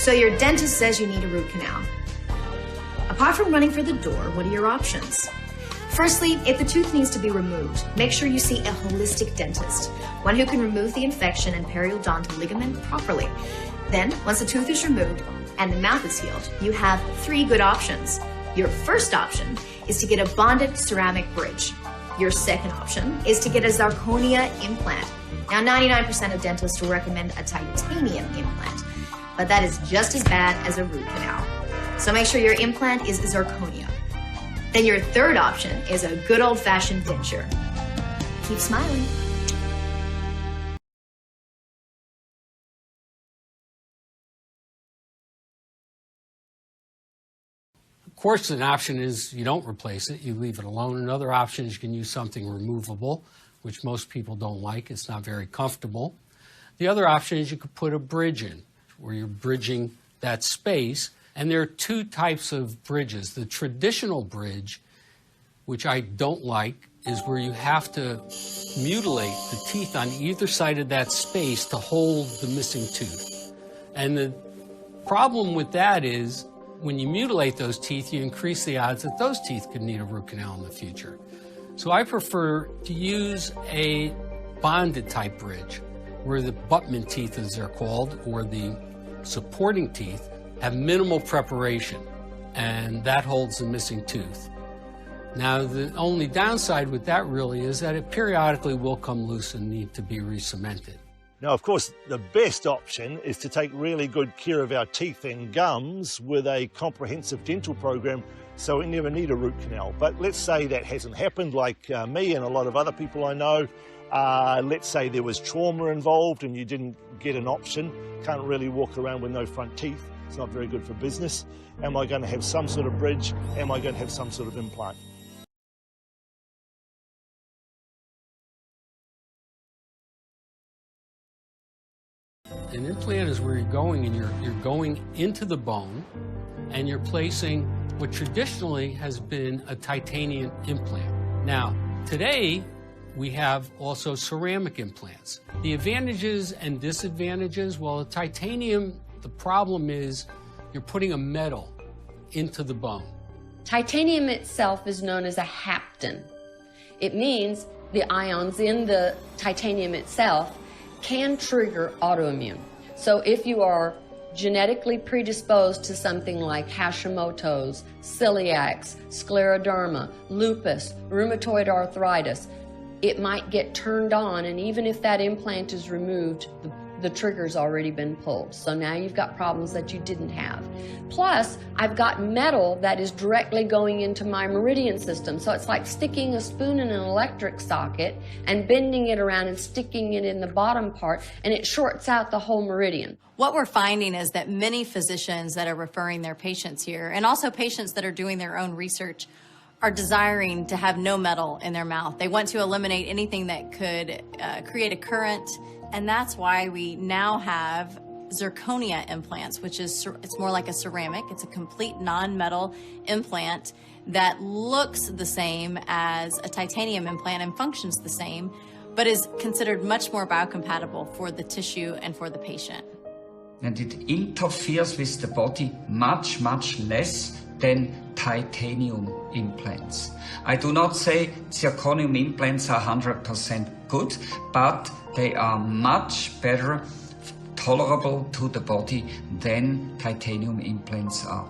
So your dentist says you need a root canal. Apart from running for the door, what are your options? Firstly, if the tooth needs to be removed, make sure you see a holistic dentist, one who can remove the infection and periodontal ligament properly. Then, once the tooth is removed and the mouth is healed, you have 3 good options. Your first option is to get a bonded ceramic bridge. Your second option is to get a zirconia implant. Now, 99% of dentists will recommend a titanium implant, but that is just as bad as a root canal. So make sure your implant is zirconia. Then your third option is a good old-fashioned denture. Keep smiling. Of course, an option is you don't replace it, you leave it alone. Another option is you can use something removable, which most people don't like. It's not very comfortable. The other option is you could put a bridge in, where you're bridging that space. And there are 2 types of bridges. The traditional bridge, which I don't like, is where you have to mutilate the teeth on either side of that space to hold the missing tooth. And the problem with that is when you mutilate those teeth, you increase the odds that those teeth could need a root canal in the future. So I prefer to use a bonded type bridge, where the abutment teeth, as they're called, or the supporting teeth, have minimal preparation, and that holds the missing tooth. Now, the only downside with that really is that it periodically will come loose and need to be re-cemented. Now, of course, the best option is to take really good care of our teeth and gums with a comprehensive dental program, so we never need a root canal. But let's say that hasn't happened, like me and a lot of other people I know. Let's say there was trauma involved and you didn't get an option, can't really walk around with no front teeth. It's not very good for business. Am I going to have some sort of bridge? Am I going to have some sort of implant? An implant is where you're going and you're going into the bone and you're placing what traditionally has been a titanium implant. Now, today we have also ceramic implants. The advantages and disadvantages, well, the titanium, the problem is you're putting a metal into the bone. Titanium itself is known as a hapten. It means the ions in the titanium itself can trigger autoimmune. So if you are genetically predisposed to something like Hashimoto's, celiacs, scleroderma, lupus, rheumatoid arthritis, it might get turned on, and even if that implant is removed, the trigger's already been pulled. So now you've got problems that you didn't have. Plus, I've got metal that is directly going into my meridian system. So it's like sticking a spoon in an electric socket and bending it around and sticking it in the bottom part, and it shorts out the whole meridian. What we're finding is that many physicians that are referring their patients here, and also patients that are doing their own research, are desiring to have no metal in their mouth. They want to eliminate anything that could create a current, and that's why we now have zirconia implants, which is, it's more like a ceramic. It's a complete non-metal implant that looks the same as a titanium implant and functions the same, but is considered much more biocompatible for the tissue and for the patient. And it interferes with the body much, much less than titanium implants. I do not say zirconium implants are 100% good, but they are much better tolerable to the body than titanium implants are.